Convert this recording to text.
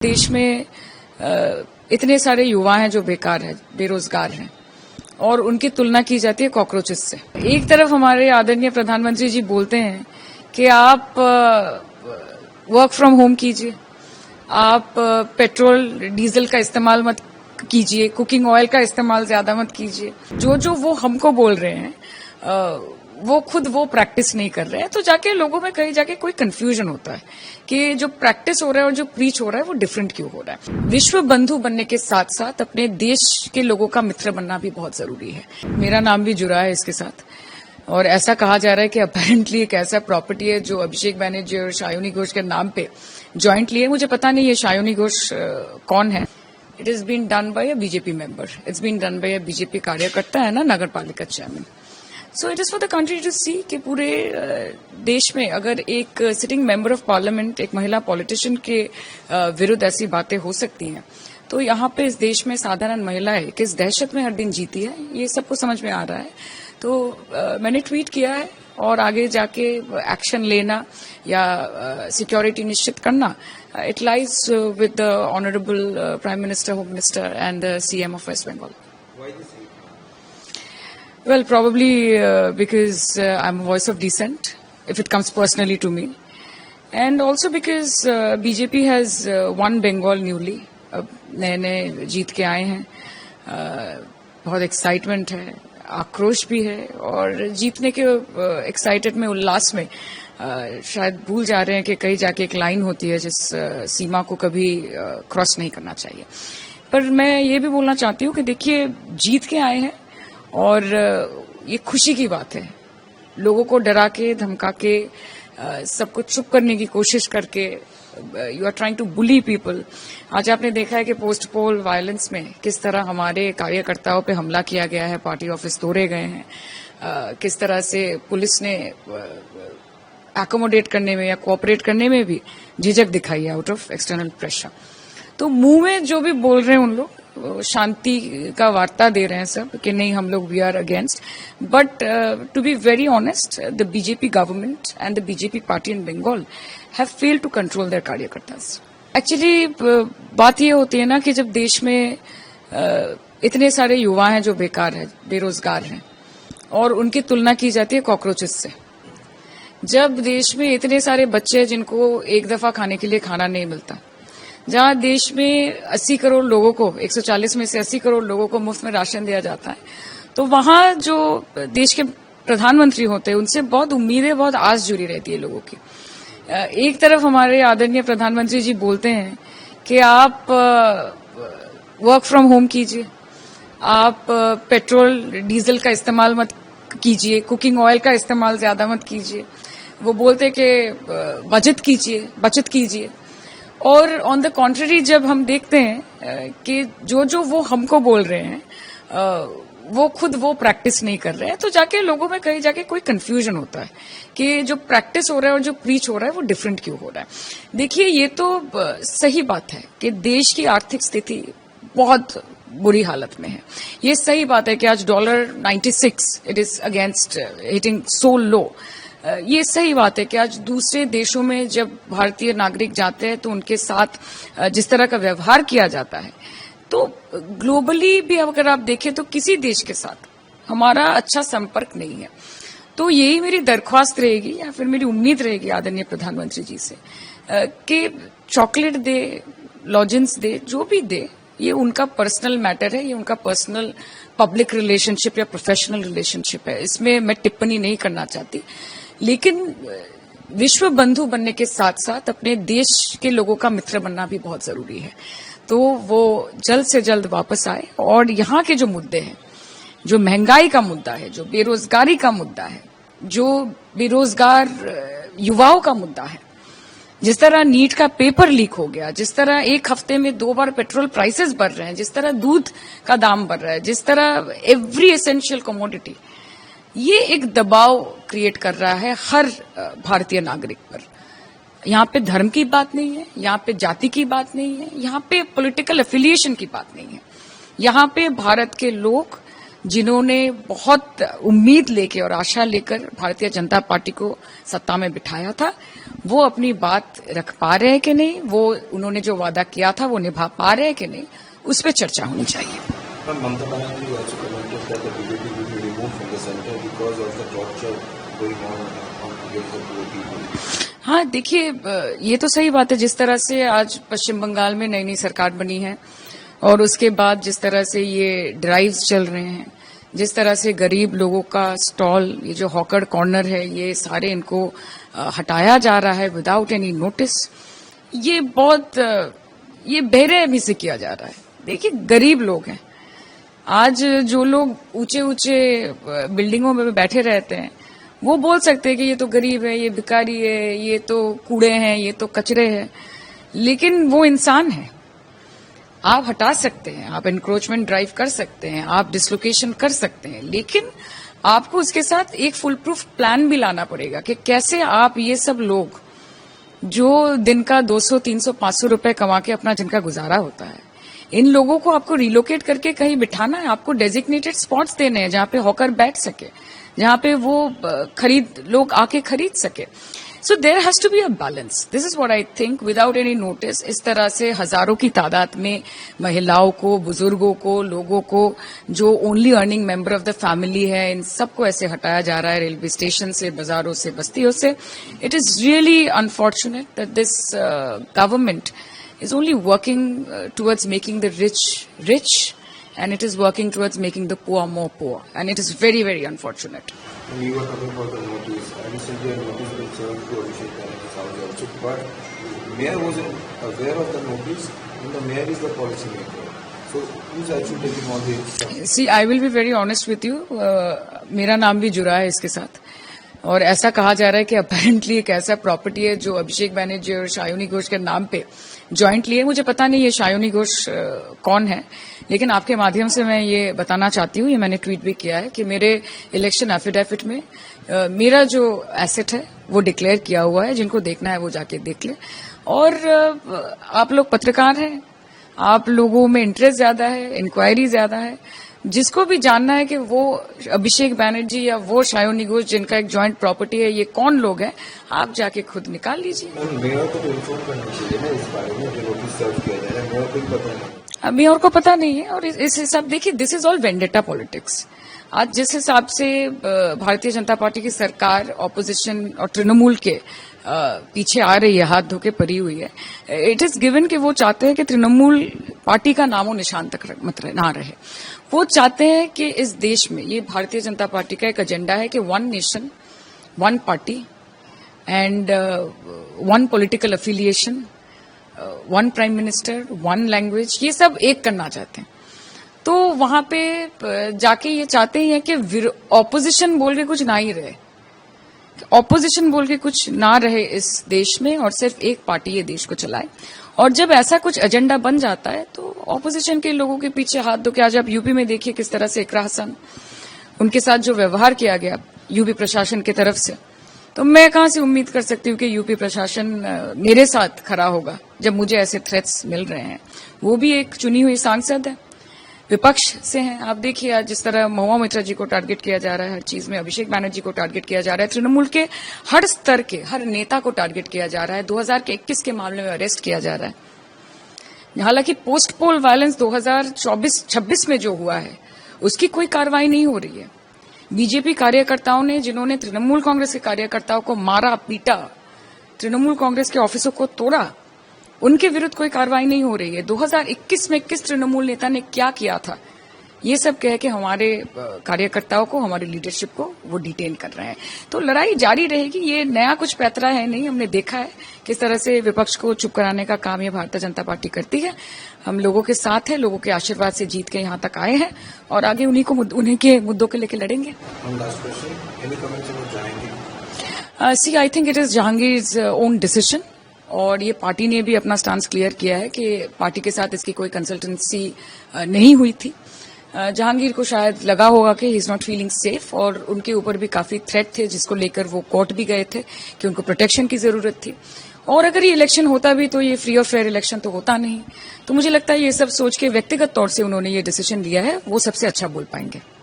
देश में इतने सारे युवा हैं जो बेकार हैं, बेरोजगार हैं और उनकी तुलना की जाती है कॉकरोचेस से। एक तरफ हमारे आदरणीय प्रधानमंत्री जी बोलते हैं कि आप वर्क फ्रॉम होम कीजिए, आप पेट्रोल डीजल का इस्तेमाल मत कीजिए, कुकिंग ऑयल का इस्तेमाल ज्यादा मत कीजिए। जो वो हमको बोल रहे हैं वो खुद वो प्रैक्टिस नहीं कर रहे हैं, तो जाके लोगों में कहीं जाके कोई कंफ्यूजन होता है कि जो प्रैक्टिस हो रहा है और जो प्रीच हो रहा है वो डिफरेंट क्यों हो रहा है। विश्व बंधु बनने के साथ साथ अपने देश के लोगों का मित्र बनना भी बहुत जरूरी है। मेरा नाम भी जुड़ा है इसके साथ और ऐसा कहा जा रहा है कि अपेरेंटली एक ऐसा प्रॉपर्टी है जो अभिषेक बैनर्जी और शायोनी घोष के नाम पे ज्वाइंटली है। मुझे पता नहीं है शायोनी घोष कौन है। It is been done by a BJP member, it's been done by a BJP कार्यकर्ता है ना, नगर पालिका chairman. So it is for the country to see कि पूरे देश में अगर एक सिटिंग मेंबर ऑफ पार्लियामेंट, एक महिला पॉलिटिशियन के विरुद्ध ऐसी बातें हो सकती हैं, तो यहाँ पे इस देश में साधारण महिलाएं किस दहशत में हर दिन जीती है, ये सबको समझ में आ रहा है। तो मैंने ट्वीट किया है और आगे जाके एक्शन लेना या सिक्योरिटी निश्चित करना, it lies with the honourable prime minister, home minister and the CM of West Bengal. Well, probably because I'm a voice of dissent, if it comes personally to me. And also because BJP has won Bengal newly. अब नए जीत के आए हैं, बहुत excitement है, आक्रोश भी है और जीतने के एक्साइटेड में, उल्लास में शायद भूल जा रहे हैं कि कहीं जाके एक लाइन होती है जिस सीमा को कभी क्रॉस नहीं करना चाहिए। पर मैं ये भी बोलना चाहती हूँ कि देखिए, जीत के आए हैं और ये खुशी की बात है। लोगों को डरा के, धमका के, सबको चुप करने की कोशिश करके you are trying to bully people. आज आपने देखा है कि पोस्ट पोल वायलेंस में किस तरह हमारे कार्यकर्ताओं पे हमला किया गया है, पार्टी ऑफिस तोड़े गए हैं, किस तरह से पुलिस ने एकोमोडेट करने में या कोऑपरेट करने में भी झिझक दिखाई है आउट ऑफ एक्सटर्नल प्रेशर। तो मुंह में जो भी बोल रहे हैं उन लोग शांति का वार्ता दे रहे हैं सब कि नहीं, हम लोग we are against, but to be very honest, the BJP government and the BJP party in Bengal have failed to control their कार्यकर्तास। एक्चुअली बात ये होती है ना कि जब देश में इतने सारे युवा हैं जो बेकार हैं, बेरोजगार हैं और उनकी तुलना की जाती है कॉकरोचेस से, जब देश में इतने सारे बच्चे हैं जिनको एक दफा खाने के लिए खाना नहीं मिलता, जहां देश में 80 करोड़ लोगों को, 140 में से 80 करोड़ लोगों को मुफ्त में राशन दिया जाता है, तो वहां जो देश के प्रधानमंत्री होते हैं उनसे बहुत उम्मीदें, बहुत आस जुड़ी रहती है लोगों की। एक तरफ हमारे आदरणीय प्रधानमंत्री जी बोलते हैं कि आप वर्क फ्रॉम होम कीजिए, आप पेट्रोल डीजल का इस्तेमाल मत कीजिए, कुकिंग ऑयल का इस्तेमाल ज्यादा मत कीजिए। वो बोलते हैं कि बचत कीजिए। और ऑन द कॉन्ट्ररी जब हम देखते हैं कि जो वो हमको बोल रहे हैं वो खुद वो प्रैक्टिस नहीं कर रहे हैं, तो जाके लोगों में कहीं जाके कोई कंफ्यूजन होता है कि जो प्रैक्टिस हो रहा है और जो प्रीच हो रहा है वो डिफरेंट क्यों हो रहा है। देखिए, ये तो सही बात है कि देश की आर्थिक स्थिति बहुत बुरी हालत में है। ये सही बात है कि आज $96 इट इज अगेंस्ट हिटिंग सो लो। ये सही बात है कि आज दूसरे देशों में जब भारतीय नागरिक जाते हैं तो उनके साथ जिस तरह का व्यवहार किया जाता है, तो ग्लोबली भी अगर आप देखें तो किसी देश के साथ हमारा अच्छा संपर्क नहीं है। तो यही मेरी दरख्वास्त रहेगी या फिर मेरी उम्मीद रहेगी आदरणीय प्रधानमंत्री जी से कि चॉकलेट दे, लॉजेंस दे, जो भी दे, ये उनका पर्सनल मैटर है, ये उनका पर्सनल पब्लिक रिलेशनशिप या प्रोफेशनल रिलेशनशिप है, इसमें मैं टिप्पणी नहीं करना चाहती। लेकिन विश्व बंधु बनने के साथ साथ अपने देश के लोगों का मित्र बनना भी बहुत जरूरी है। तो वो जल्द से जल्द वापस आए और यहाँ के जो मुद्दे हैं, जो महंगाई का मुद्दा है, जो बेरोजगारी का मुद्दा है, जो बेरोजगार युवाओं का मुद्दा है, जिस तरह नीट का पेपर लीक हो गया, जिस तरह एक हफ्ते में 2 बार पेट्रोल प्राइसेस बढ़ रहे हैं, जिस तरह दूध का दाम बढ़ रहा है, जिस तरह एवरी एसेंशियल कमोडिटी, ये एक दबाव क्रिएट कर रहा है हर भारतीय नागरिक पर। यहाँ पे धर्म की बात नहीं है, यहाँ पे जाति की बात नहीं है, यहाँ पे पॉलिटिकल एफिलिएशन की बात नहीं है। यहाँ पे भारत के लोग जिन्होंने बहुत उम्मीद लेके और आशा लेकर भारतीय जनता पार्टी को सत्ता में बिठाया था, वो अपनी बात रख पा रहे हैं कि नहीं, वो उन्होंने जो वादा किया था वो निभा पा रहे हैं कि नहीं, उस पर चर्चा होनी चाहिए। Mamata Banerjee also commented that the BJP will be removed from the center because of the torture going on against the poor people. हाँ, देखिए, ये तो सही बात है। जिस तरह से आज पश्चिम बंगाल में नई नई सरकार बनी है और उसके बाद जिस तरह से ये ड्राइव्स चल रहे हैं, जिस तरह से गरीब लोगों का स्टॉल, ये जो हॉकर कॉर्नर है, ये सारे इनको हटाया जा रहा है विदाउट एनी नोटिस, ये बहुत ये बेरहमी से किया जा रहा है। देखिए, गरीब लोग हैं। आज जो लोग ऊंचे ऊंचे बिल्डिंगों में बैठे रहते हैं वो बोल सकते हैं कि ये तो गरीब है, ये भिखारी है, ये तो कूड़े हैं, ये तो कचरे हैं, लेकिन वो इंसान है। आप हटा सकते हैं, आप एनक्रोचमेंट ड्राइव कर सकते हैं, आप डिसलोकेशन कर सकते हैं, लेकिन आपको उसके साथ एक फुल प्रूफ प्लान भी लाना पड़ेगा कि कैसे आप ये सब लोग जो दिन का 200, 300, 500 रुपए कमा के अपना जिनका गुजारा होता है, इन लोगों को आपको रिलोकेट करके कहीं बिठाना है। आपको डेजिग्नेटेड स्पॉट्स देने हैं जहां पे हॉकर बैठ सके, जहां पे वो लोग आके खरीद सके। So there has to be a balance. This is what I think. Without any notice इस तरह से हजारों की तादाद में महिलाओं को, बुजुर्गों को, लोगों को जो only earning member of the family है, इन सबको ऐसे हटाया जा रहा है रेलवे स्टेशन से, बाजारों से, बस्तियों से। It is really unfortunate that this government is only working towards making the rich rich, and it is working towards making the poor more poor, and it is very, very unfortunate. And you were talking about the notice. Recently, a notice been served to Abhishek Banerjee Saudi also, but mayor wasn't aware of the notice, and the mayor is the policy maker. So who's actually taking all the action? See, I will be very honest with you. मेरा नाम भी जुड़ा है इसके साथ, और ऐसा कहा जा रहा है कि अपेरेंटली एक ऐसा प्रॉपर्टी है जो अभिषेक बैनर्जी और शायोनी घोष के नाम पे जॉइंटली है। मुझे पता नहीं ये शायोनी घोष कौन है, लेकिन आपके माध्यम से मैं ये बताना चाहती हूँ, ये मैंने ट्वीट भी किया है कि मेरे इलेक्शन एफिडेविट में मेरा जो एसेट है वो डिक्लेयर किया हुआ है। जिनको देखना है वो जाके देख ले। और आप लोग पत्रकार हैं, आप लोगों में इंटरेस्ट ज्यादा है, इंक्वायरी ज्यादा है। जिसको भी जानना है कि वो अभिषेक बैनर्जी या वो शायोनी घोष जिनका एक जॉइंट प्रॉपर्टी है, ये कौन लोग हैं, आप जाके खुद निकाल लीजिए। मेयर को तो इन्फॉर्म करना चाहिए ना इस बारे में, जो नोटिस सर्व किया जा रहा है, मेयर को भी पता नहीं। मेयर को पता नहीं है। और इस हिसाब, देखिए, this is all vendetta politics. आज जिस हिसाब से भारतीय जनता पार्टी की सरकार ऑपोजिशन और तृणमूल के पीछे आ रही है, हाथ धोके पड़ी हुई है, इट इज गिवन कि वो चाहते हैं कि तृणमूल पार्टी का नामो निशान तक मत ना रहे। वो चाहते हैं कि इस देश में, ये भारतीय जनता पार्टी का एक एजेंडा है कि one nation, one party and one political affiliation, one prime minister, one language, ये सब एक करना चाहते हैं। तो वहां पे जाके ये चाहते ही हैं कि ऑपोजिशन बोल के कुछ ना ही रहे, ऑपोजिशन बोल के कुछ ना रहे इस देश में, और सिर्फ एक पार्टी ये देश को चलाए। और जब ऐसा कुछ एजेंडा बन जाता है तो ऑपोजिशन के लोगों के पीछे हाथ धो के, आज आप यूपी में देखिए किस तरह से इकरा हसन, उनके साथ जो व्यवहार किया गया यूपी प्रशासन की तरफ से, तो मैं कहां से उम्मीद कर सकती हूँ कि यूपी प्रशासन मेरे साथ खड़ा होगा जब मुझे ऐसे थ्रेट्स मिल रहे हैं। वो भी एक चुनी हुई सांसद है, विपक्ष से हैं। आप देखिए आज जिस तरह महुआ मोइत्रा जी को टारगेट किया जा रहा है हर चीज में, अभिषेक बैनर्जी को टारगेट किया जा रहा है, तृणमूल के हर स्तर के हर नेता को टारगेट किया जा रहा है, 2021 के मामले में अरेस्ट किया जा रहा है। हालांकि पोस्ट पोल वायलेंस 2024-26 में जो हुआ है उसकी कोई कार्रवाई नहीं हो रही है। बीजेपी कार्यकर्ताओं ने, जिन्होंने तृणमूल कांग्रेस के कार्यकर्ताओं को मारा, पीटा, तृणमूल कांग्रेस के ऑफिसों को तोड़ा, उनके विरुद्ध कोई कार्रवाई नहीं हो रही है। 2021 में किस तृणमूल नेता ने क्या किया था, ये सब कह के हमारे कार्यकर्ताओं को, हमारी लीडरशिप को वो डिटेन कर रहे हैं। तो लड़ाई जारी रहेगी, ये नया कुछ पैतरा है नहीं। हमने देखा है किस तरह से विपक्ष को चुप कराने का काम ये भारतीय जनता पार्टी करती है। हम लोगों के साथ है, लोगों के आशीर्वाद से जीत के यहाँ तक आए हैं और आगे उन्हीं के मुद्दों के लेकर लड़ेंगे। See, I think it is Jahangir's own decision, और ये पार्टी ने भी अपना स्टांस क्लियर किया है कि पार्टी के साथ इसकी कोई कंसल्टेंसी नहीं हुई थी। जहांगीर को शायद लगा होगा कि he is not feeling safe, और उनके ऊपर भी काफी थ्रेट थे जिसको लेकर वो कोर्ट भी गए थे कि उनको प्रोटेक्शन की जरूरत थी। और अगर ये इलेक्शन होता भी तो ये फ्री और फेयर इलेक्शन तो होता नहीं। तो मुझे लगता है ये सब सोच के व्यक्तिगत तौर से उन्होंने ये डिसीजन लिया है, वो सबसे अच्छा बोल पाएंगे।